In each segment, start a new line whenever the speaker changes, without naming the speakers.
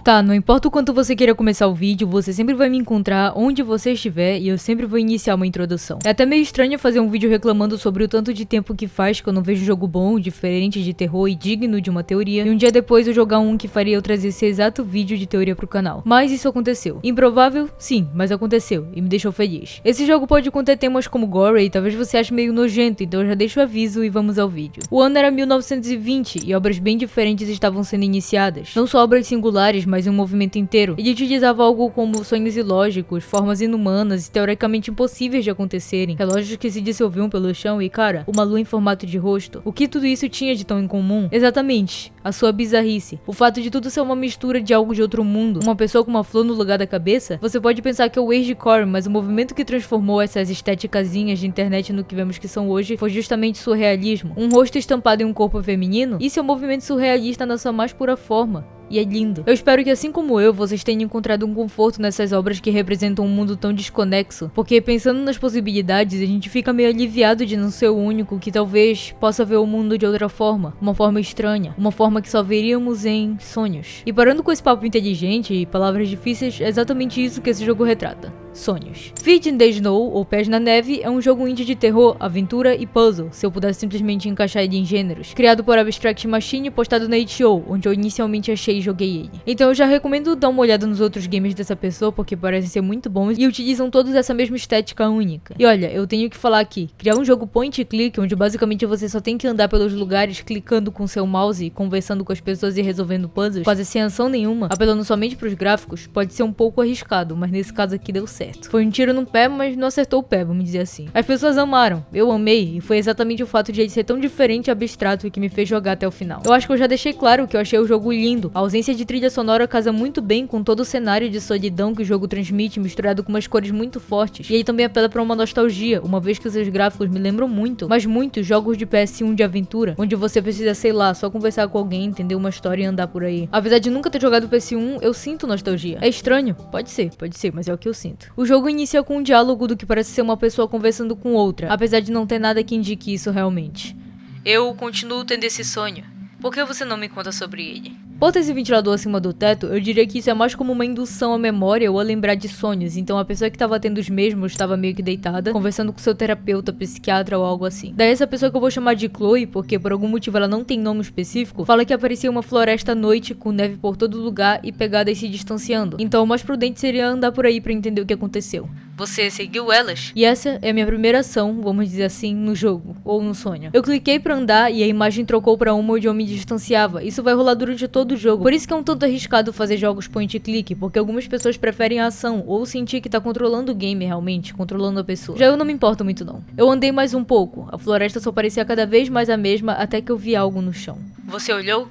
Tá, não importa o quanto você queira começar o vídeo, você sempre vai me encontrar onde você estiver e eu sempre vou iniciar uma introdução. É até meio estranho fazer um vídeo reclamando sobre o tanto de tempo que faz que eu não vejo um jogo bom, diferente, de terror e digno de uma teoria, e um dia depois eu jogar um que faria eu trazer esse exato vídeo de teoria pro canal. Mas isso aconteceu. Improvável? Sim, mas aconteceu e me deixou feliz. Esse jogo pode conter temas como gore e talvez você ache meio nojento, então eu já deixo o aviso e vamos ao vídeo. O ano era 1920 e obras bem diferentes estavam sendo iniciadas. Não só obras singulares, mas um movimento inteiro. Ele utilizava algo como sonhos ilógicos, formas inumanas e teoricamente impossíveis de acontecerem, relógios que se dissolviam pelo chão e, cara, uma lua em formato de rosto. O que tudo isso tinha de tão incomum? Exatamente, a sua bizarrice. O fato de tudo ser uma mistura de algo de outro mundo. Uma pessoa com uma flor no lugar da cabeça? Você pode pensar que é o Agecore, mas o movimento que transformou essas estéticazinhas de internet no que vemos que são hoje foi justamente surrealismo. Um rosto estampado em um corpo feminino? Isso é um movimento surrealista na sua mais pura forma. E é lindo. Eu espero que, assim como eu, vocês tenham encontrado um conforto nessas obras que representam um mundo tão desconexo. Porque pensando nas possibilidades, a gente fica meio aliviado de não ser o único que talvez possa ver o mundo de outra forma. Uma forma estranha. Uma forma que só veríamos em sonhos. E parando com esse papo inteligente e palavras difíceis, é exatamente isso que esse jogo retrata. Sonhos. Feet in the Snow, ou Pés na Neve, é um jogo indie de terror, aventura e puzzle, se eu pudesse simplesmente encaixar ele em gêneros. Criado por Abstract Machine e postado na itch.io, onde eu inicialmente achei e joguei ele. Então eu já recomendo dar uma olhada nos outros games dessa pessoa, porque parecem ser muito bons e utilizam todos essa mesma estética única. E olha, eu tenho que falar aqui, criar um jogo point and click, onde basicamente você só tem que andar pelos lugares clicando com seu mouse, conversando com as pessoas e resolvendo puzzles, quase sem ação nenhuma, apelando somente pros gráficos, pode ser um pouco arriscado, mas nesse caso aqui deu certo. Foi um tiro no pé, mas não acertou o pé, vamos dizer assim. As pessoas amaram, eu amei, e foi exatamente o fato de ele ser tão diferente e abstrato que me fez jogar até o final. Eu acho que eu já deixei claro que eu achei o jogo lindo. A ausência de trilha sonora casa muito bem com todo o cenário de solidão que o jogo transmite, misturado com umas cores muito fortes. E ele também apela para uma nostalgia, uma vez que os seus gráficos me lembram muito, mas muitos jogos de PS1 de aventura, onde você precisa, sei lá, só conversar com alguém, entender uma história e andar por aí. Apesar de nunca ter jogado PS1, eu sinto nostalgia. É estranho? Pode ser, mas é o que eu sinto. O jogo inicia com um diálogo do que parece ser uma pessoa conversando com outra, apesar de não ter nada que indique isso realmente. Eu continuo tendo esse sonho. Por que você não me conta sobre ele? Por ter esse ventilador acima do teto, eu diria que isso é mais como uma indução à memória ou a lembrar de sonhos. Então a pessoa que estava tendo os mesmos estava meio que deitada, conversando com seu terapeuta, psiquiatra ou algo assim. Daí essa pessoa que eu vou chamar de Chloe, porque por algum motivo ela não tem nome específico, fala que aparecia uma floresta à noite com neve por todo lugar e pegadas se distanciando. Então o mais prudente seria andar por aí pra entender o que aconteceu. Você seguiu elas? E essa é a minha primeira ação, vamos dizer assim, no jogo, ou no sonho. Eu cliquei pra andar e a imagem trocou pra uma onde eu me distanciava. Isso vai rolar durante todo o jogo. Por isso que é um tanto arriscado fazer jogos point and click, porque algumas pessoas preferem a ação, ou sentir que tá controlando o game realmente, controlando a pessoa. Já eu não me importo muito não. Eu andei mais um pouco, a floresta só parecia cada vez mais a mesma até que eu vi algo no chão. Você olhou?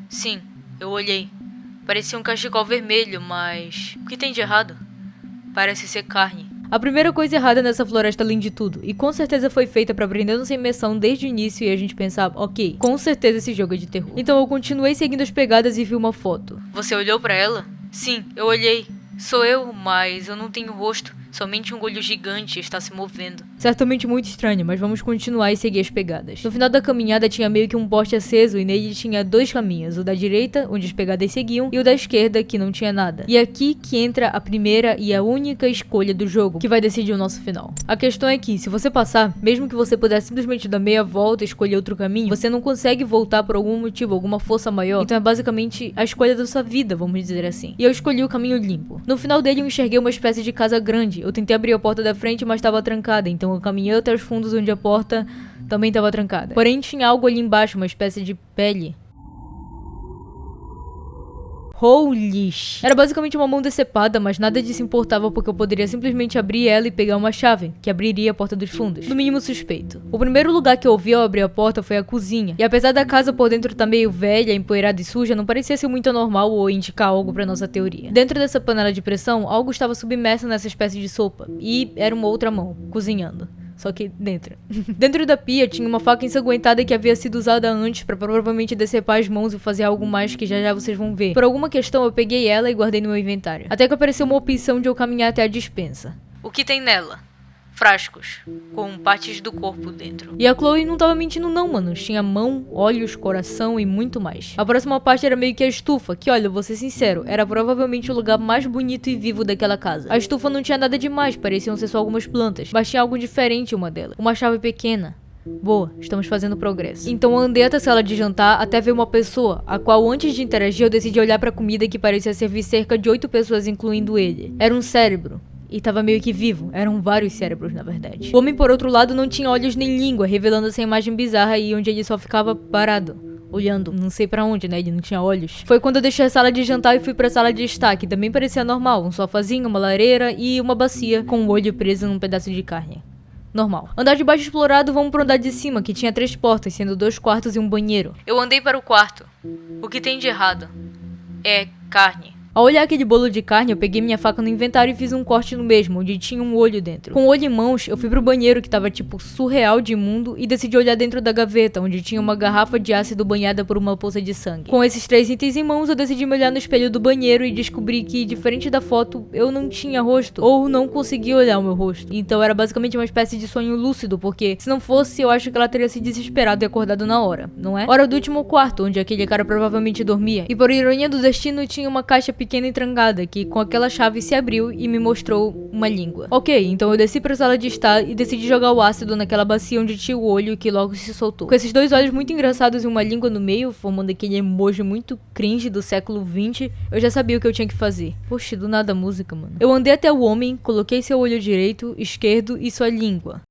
Sim, eu olhei. Parecia um cachecol vermelho, mas... o que tem de errado? Parece ser carne. A primeira coisa errada nessa floresta, além de tudo, e com certeza foi feita pra prender nossa imersão desde o início e a gente pensava, ok, com certeza esse jogo é de terror. Então eu continuei seguindo as pegadas e vi uma foto. Você olhou pra ela? Sim, eu olhei. Sou eu, mas eu não tenho rosto. Somente um olho gigante está se movendo. Certamente muito estranho, mas vamos continuar e seguir as pegadas. No final da caminhada tinha meio que um poste aceso e nele tinha dois caminhos. O da direita, onde as pegadas seguiam, e o da esquerda, que não tinha nada. E é aqui que entra a primeira e a única escolha do jogo, que vai decidir o nosso final. A questão é que, se você passar, mesmo que você pudesse simplesmente dar meia volta e escolher outro caminho, você não consegue voltar por algum motivo, alguma força maior. Então é basicamente a escolha da sua vida, vamos dizer assim. E eu escolhi o caminho limpo. No final dele eu enxerguei uma espécie de casa grande. Eu tentei abrir a porta da frente, mas estava trancada, então eu caminhei até os fundos onde a porta também estava trancada. Porém tinha algo ali embaixo, uma espécie de pele. Holy shit. Era basicamente uma mão decepada, mas nada disso importava porque eu poderia simplesmente abrir ela e pegar uma chave, que abriria a porta dos fundos. No mínimo suspeito. O primeiro lugar que eu vi ao abrir a porta foi a cozinha. E apesar da casa por dentro estar meio velha, empoeirada e suja, não parecia ser muito anormal ou indicar algo pra nossa teoria. Dentro dessa panela de pressão, algo estava submerso nessa espécie de sopa. E era uma outra mão, cozinhando. Só que dentro. Dentro da pia tinha uma faca ensanguentada que havia sido usada antes pra provavelmente decepar as mãos e fazer algo mais que já já vocês vão ver. Por alguma questão eu peguei ela e guardei no meu inventário. Até que apareceu uma opção de eu caminhar até a despensa. O que tem nela? frascos com partes do corpo dentro. E a Chloe não tava mentindo não, mano. Tinha mão, olhos, coração e muito mais. A próxima parte era meio que a estufa, que olha, vou ser sincero, era provavelmente o lugar mais bonito e vivo daquela casa. A estufa não tinha nada demais, pareciam ser só algumas plantas, mas tinha algo diferente em uma delas. Uma chave pequena. Boa, estamos fazendo progresso. Então eu andei até a sala de jantar até ver uma pessoa, a qual antes de interagir eu decidi olhar pra comida que parecia servir cerca de 8 pessoas, incluindo ele. Era um cérebro. E tava meio que vivo, eram vários cérebros na verdade. O homem por outro lado não tinha olhos nem língua, revelando essa imagem bizarra aí onde ele só ficava parado, olhando, não sei pra onde, né, ele não tinha olhos. Foi quando eu deixei a sala de jantar e fui pra sala de estar, que também parecia normal, um sofazinho, uma lareira e uma bacia com o olho preso num pedaço de carne. Normal. Andar de baixo explorado, vamos pro andar de cima, que tinha 3 portas, sendo 2 quartos e um banheiro. Eu andei para o quarto. O que tem de errado? É carne. Ao olhar aquele bolo de carne, eu peguei minha faca no inventário e fiz um corte no mesmo, onde tinha um olho dentro. Com o olho em mãos, eu fui pro banheiro, que tava tipo surreal de imundo, e decidi olhar dentro da gaveta, onde tinha uma garrafa de ácido banhada por uma poça de sangue. Com esses 3 itens em mãos, eu decidi me olhar no espelho do banheiro e descobri que, diferente da foto, eu não tinha rosto, ou não conseguia olhar o meu rosto. Então era basicamente uma espécie de sonho lúcido, porque se não fosse, eu acho que ela teria se desesperado e acordado na hora, não é? Hora do último quarto, onde aquele cara provavelmente dormia. E por ironia do destino, tinha uma caixa pequena e trancada, que com aquela chave se abriu e me mostrou uma língua. Ok, então eu desci pra sala de estar e decidi jogar o ácido naquela bacia onde tinha o olho, que logo se soltou. Com esses 2 olhos muito engraçados e uma língua no meio, formando aquele emoji muito cringe do século 20, eu já sabia o que eu tinha que fazer. Poxa, do nada a música, mano. Eu andei até o homem, coloquei seu olho direito, esquerdo e sua língua.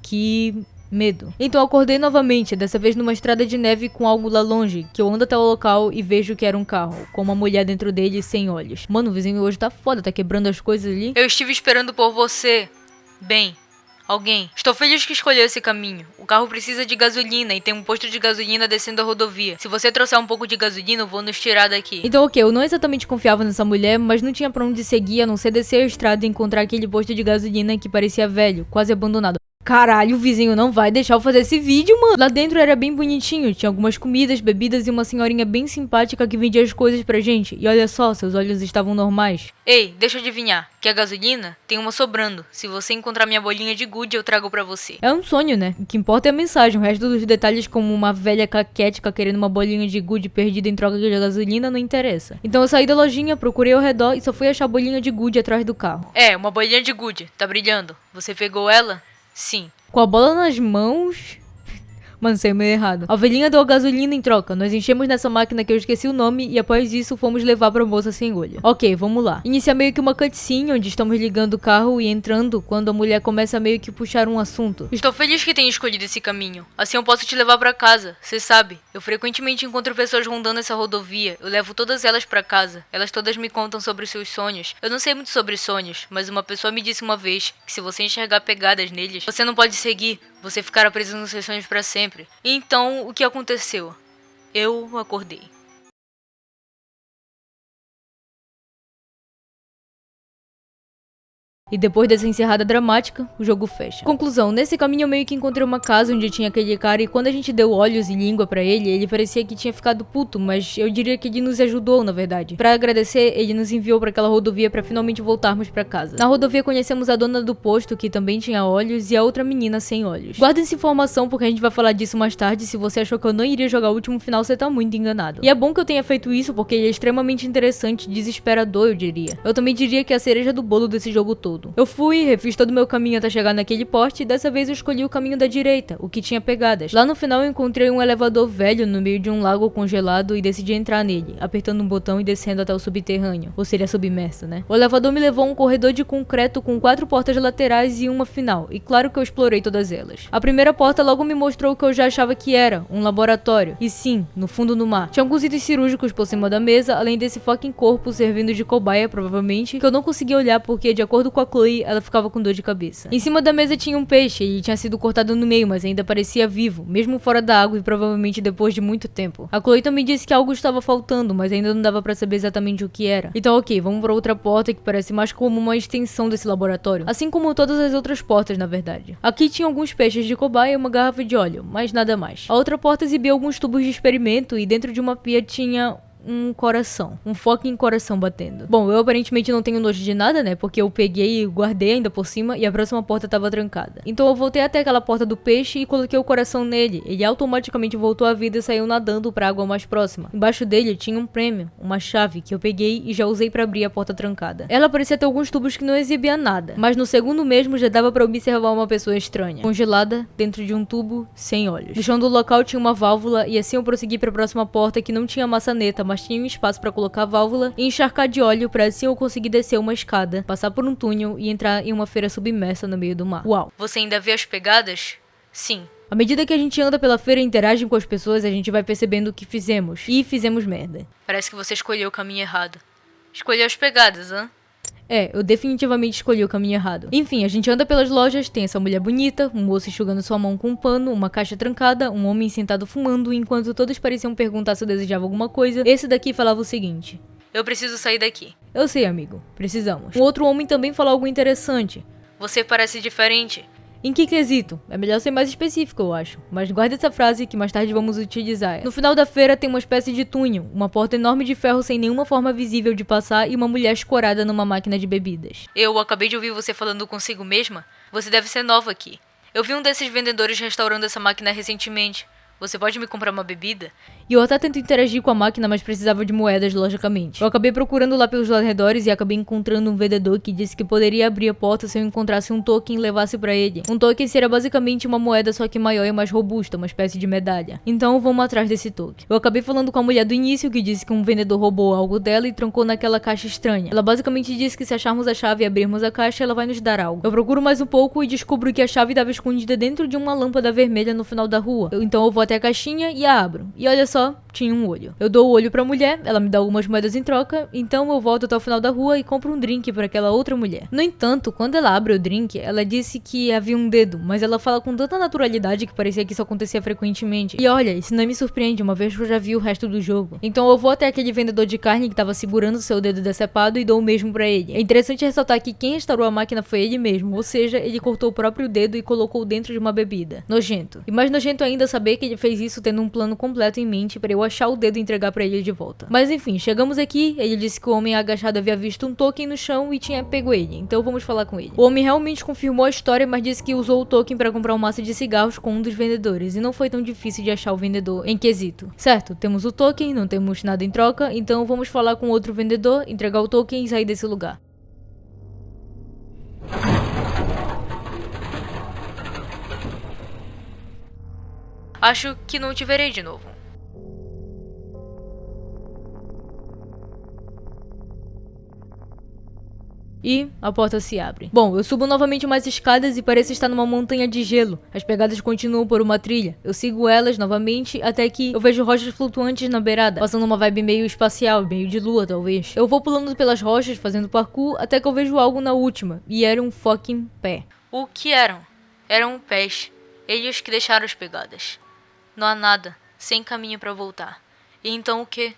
Que medo. Então eu acordei novamente, dessa vez numa estrada de neve com algo lá longe, que eu ando até o local e vejo que era um carro, com uma mulher dentro dele sem olhos. Mano, o vizinho hoje tá foda, tá quebrando as coisas ali. Eu estive esperando por você. Bem, alguém. Estou feliz que escolheu esse caminho. O carro precisa de gasolina e tem um posto de gasolina descendo a rodovia. Se você trouxer um pouco de gasolina, eu vou nos tirar daqui. Então ok, eu não exatamente confiava nessa mulher, mas não tinha pra onde seguir a não ser descer a estrada e encontrar aquele posto de gasolina que parecia velho, quase abandonado. Caralho, o vizinho não vai deixar eu fazer esse vídeo, mano. Lá dentro era bem bonitinho, tinha algumas comidas, bebidas e uma senhorinha bem simpática que vendia as coisas pra gente. E olha só, seus olhos estavam normais. Ei, deixa eu adivinhar, que a gasolina tem uma sobrando. Se você encontrar minha bolinha de gude, eu trago pra você. É um sonho, né? O que importa é a mensagem, o resto dos detalhes, como uma velha caquética querendo uma bolinha de gude perdida em troca de gasolina, não interessa. Então eu saí da lojinha, procurei ao redor e só fui achar a bolinha de gude atrás do carro. É, uma bolinha de gude, tá brilhando. Você pegou ela? Sim. Com a bola nas mãos... Mano, saiu meio errado. A velhinha deu a gasolina em troca. Nós enchemos nessa máquina que eu esqueci o nome e após isso fomos levar pra moça sem olho. Ok, vamos lá. Inicia meio que uma cutscene onde estamos ligando o carro e entrando quando a mulher começa a meio que puxar um assunto. Estou feliz que tenha escolhido esse caminho. Assim eu posso te levar pra casa. Cê sabe, eu frequentemente encontro pessoas rondando essa rodovia. Eu levo todas elas pra casa. Elas todas me contam sobre seus sonhos. Eu não sei muito sobre sonhos, mas uma pessoa me disse uma vez que se você enxergar pegadas neles, você não pode seguir. Você ficará preso nos seus sonhos pra sempre. Então, o que aconteceu? Eu acordei. E depois dessa encerrada dramática, o jogo fecha. Conclusão, nesse caminho eu meio que encontrei uma casa onde tinha aquele cara e quando a gente deu olhos e língua pra ele, ele parecia que tinha ficado puto, mas eu diria que ele nos ajudou, na verdade. Pra agradecer, ele nos enviou pra aquela rodovia pra finalmente voltarmos pra casa. Na rodovia conhecemos a dona do posto, que também tinha olhos, e a outra menina sem olhos. Guarda essa informação porque a gente vai falar disso mais tarde. Se você achou que eu não iria jogar o último final, você tá muito enganado. E é bom que eu tenha feito isso porque ele é extremamente interessante, desesperador, eu diria. Eu também diria que é a cereja do bolo desse jogo todo. Eu fui, refiz todo o meu caminho até chegar naquele poste e dessa vez eu escolhi o caminho da direita, o que tinha pegadas. Lá no final eu encontrei um elevador velho no meio de um lago congelado e decidi entrar nele, apertando um botão e descendo até o subterrâneo, ou seria submerso, né? O elevador me levou a um corredor de concreto com 4 portas laterais e uma final, e claro que eu explorei todas elas. A primeira porta logo me mostrou o que eu já achava que era, um laboratório, e sim, no fundo do mar. Tinha alguns itens cirúrgicos por cima da mesa, além desse fucking corpo servindo de cobaia, provavelmente, que eu não conseguia olhar porque, de acordo com a Chloe, ela ficava com dor de cabeça. Em cima da mesa tinha um peixe, ele tinha sido cortado no meio, mas ainda parecia vivo, mesmo fora da água e provavelmente depois de muito tempo. A Chloe também disse que algo estava faltando, mas ainda não dava pra saber exatamente o que era. Então ok, vamos pra outra porta que parece mais como uma extensão desse laboratório, assim como todas as outras portas, na verdade. Aqui tinha alguns peixes de cobaia e uma garrafa de óleo, mas nada mais. A outra porta exibia alguns tubos de experimento e dentro de uma pia tinha um coração. Um fucking coração batendo. Bom, eu aparentemente não tenho nojo de nada, né? Porque eu peguei e guardei ainda por cima e a próxima porta tava trancada. Então eu voltei até aquela porta do peixe e coloquei o coração nele. Ele automaticamente voltou à vida e saiu nadando pra água mais próxima. Embaixo dele tinha um prêmio, uma chave, que eu peguei e já usei pra abrir a porta trancada. Ela parecia ter alguns tubos que não exibia nada, mas no segundo mesmo já dava pra observar uma pessoa estranha, congelada dentro de um tubo sem olhos. No chão do local tinha uma válvula e assim eu prossegui pra próxima porta que não tinha maçaneta, mas tinha um espaço pra colocar a válvula e encharcar de óleo pra assim eu conseguir descer uma escada, passar por um túnel e entrar em uma feira submersa no meio do mar. Uau! Você ainda vê as pegadas? Sim. À medida que a gente anda pela feira e interage com as pessoas, a gente vai percebendo o que fizemos. E fizemos merda. Parece que você escolheu o caminho errado. Escolheu as pegadas, hã? É, eu definitivamente escolhi o caminho errado. Enfim, a gente anda pelas lojas, tem essa mulher bonita, um moço enxugando sua mão com um pano, uma caixa trancada, um homem sentado fumando, enquanto todos pareciam perguntar se eu desejava alguma coisa, esse daqui falava o seguinte: eu preciso sair daqui. Eu sei, amigo. Precisamos. Um outro homem também falou algo interessante. Você parece diferente. Em que quesito? É melhor ser mais específico, eu acho. Mas guarde essa frase que mais tarde vamos utilizar. No final da feira tem uma espécie de túnel, uma porta enorme de ferro sem nenhuma forma visível de passar e uma mulher escorada numa máquina de bebidas. Eu acabei de ouvir você falando consigo mesma. Você deve ser nova aqui. Eu vi um desses vendedores restaurando essa máquina recentemente. Você pode me comprar uma bebida? E eu até tento interagir com a máquina, mas precisava de moedas, logicamente. Eu acabei procurando lá pelos arredores e acabei encontrando um vendedor que disse que poderia abrir a porta se eu encontrasse um token e levasse pra ele. Um token seria basicamente uma moeda, só que maior e mais robusta, uma espécie de medalha. Então vamos atrás desse token. Eu acabei falando com a mulher do início, que disse que um vendedor roubou algo dela e trancou naquela caixa estranha. Ela basicamente disse que se acharmos a chave e abrirmos a caixa, ela vai nos dar algo. Eu procuro mais um pouco e descubro que a chave estava escondida dentro de uma lâmpada vermelha no final da rua. Então eu vou até a caixinha e a abro. E olha só, tinha um olho. Eu dou o olho pra mulher, ela me dá algumas moedas em troca, então eu volto até o final da rua e compro um drink pra aquela outra mulher. No entanto, quando ela abre o drink, ela disse que havia um dedo, mas ela fala com tanta naturalidade que parecia que isso acontecia frequentemente. E olha, isso não me surpreende, uma vez que eu já vi o resto do jogo. Então eu vou até aquele vendedor de carne que tava segurando seu dedo decepado e dou o mesmo pra ele. É interessante ressaltar que quem restaurou a máquina foi ele mesmo, ou seja, ele cortou o próprio dedo e colocou dentro de uma bebida. Nojento. E mais nojento ainda saber que ele fez isso tendo um plano completo em mente pra eu achar o dedo e entregar pra ele de volta. Mas enfim, chegamos aqui, ele disse que o homem agachado havia visto um token no chão e tinha pego ele, então vamos falar com ele. O homem realmente confirmou a história, mas disse que usou o token pra comprar um maço de cigarros com um dos vendedores, e não foi tão difícil de achar o vendedor em quesito. Certo, temos o token, não temos nada em troca, então vamos falar com outro vendedor, entregar o token e sair desse lugar. Acho que não te verei de novo. E a porta se abre. Bom, eu subo novamente umas escadas e pareço estar numa montanha de gelo. As pegadas continuam por uma trilha. Eu sigo elas novamente até que eu vejo rochas flutuantes na beirada, passando uma vibe meio espacial, meio de lua talvez. Eu vou pulando pelas rochas, fazendo parkour, até que eu vejo algo na última. E era um fucking pé. O que eram? Eram pés. Eles que deixaram as pegadas. Não há nada, sem caminho pra voltar. E então o quê?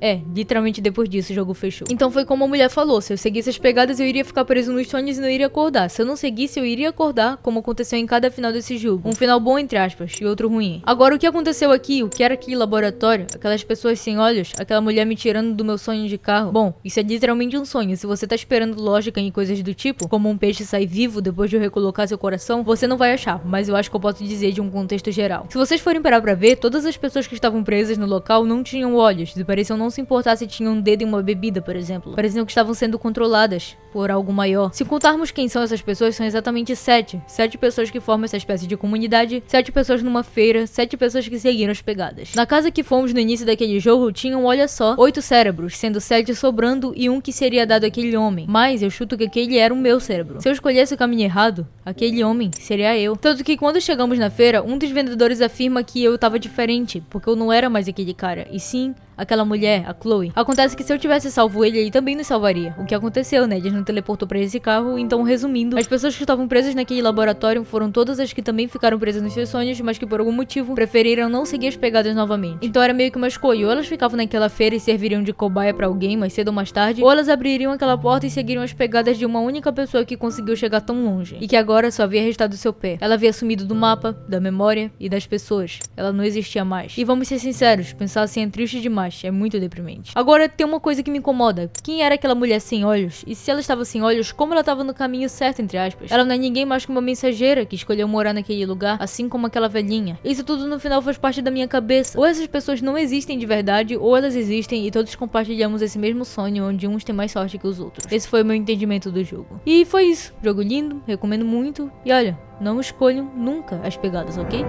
É, literalmente depois disso o jogo fechou. Então foi como a mulher falou, se eu seguisse as pegadas eu iria ficar preso nos sonhos e não iria acordar. Se eu não seguisse eu iria acordar, como aconteceu em cada final desse jogo. Um final bom entre aspas, e outro ruim. Agora o que aconteceu aqui, o que era aquele laboratório, aquelas pessoas sem olhos, aquela mulher me tirando do meu sonho de carro. Bom, isso é literalmente um sonho. Se você tá esperando lógica em coisas do tipo, como um peixe sair vivo depois de eu recolocar seu coração, você não vai achar, mas eu acho que eu posso dizer de um contexto geral. Se vocês forem parar pra ver, todas as pessoas que estavam presas no local não tinham olhos e pareciam não se importar se tinham um dedo em uma bebida, por exemplo. Pareciam que estavam sendo controladas por algo maior. Se contarmos quem são essas pessoas, são exatamente 7. 7 pessoas que formam essa espécie de comunidade, 7 pessoas numa feira, 7 pessoas que seguiram as pegadas. Na casa que fomos no início daquele jogo, tinham, olha só, 8 cérebros, sendo 7 sobrando e um que seria dado àquele homem. Mas eu chuto que aquele era o meu cérebro. Se eu escolhesse o caminho errado, aquele homem seria eu. Tanto que quando chegamos na feira, um dos vendedores afirma que eu tava diferente, porque eu não era mais aquele cara, e sim aquela mulher. a Chloe. Acontece que se eu tivesse salvo ele também nos salvaria. O que aconteceu, né? Ele não teleportou pra esse carro, então resumindo, as pessoas que estavam presas naquele laboratório foram todas as que também ficaram presas nos seus sonhos, mas que por algum motivo preferiram não seguir as pegadas novamente. Então era meio que uma escolha, ou elas ficavam naquela feira e serviriam de cobaia pra alguém mais cedo ou mais tarde, ou elas abririam aquela porta e seguiriam as pegadas de uma única pessoa que conseguiu chegar tão longe, e que agora só havia restado seu pé. Ela havia sumido do mapa, da memória e das pessoas. Ela não existia mais. E vamos ser sinceros, pensar assim é triste demais, é muito deprimente. Agora tem uma coisa que me incomoda. Quem era aquela mulher sem olhos? E se ela estava sem olhos, como ela estava no caminho certo, entre aspas? Ela não é ninguém mais que uma mensageira que escolheu morar naquele lugar, assim como aquela velhinha. Isso tudo no final faz parte da minha cabeça. Ou essas pessoas não existem de verdade, ou elas existem e todos compartilhamos esse mesmo sonho, onde uns têm mais sorte que os outros. Esse foi o meu entendimento do jogo. E foi isso. Jogo lindo, recomendo muito. E olha, não escolham nunca as pegadas, ok?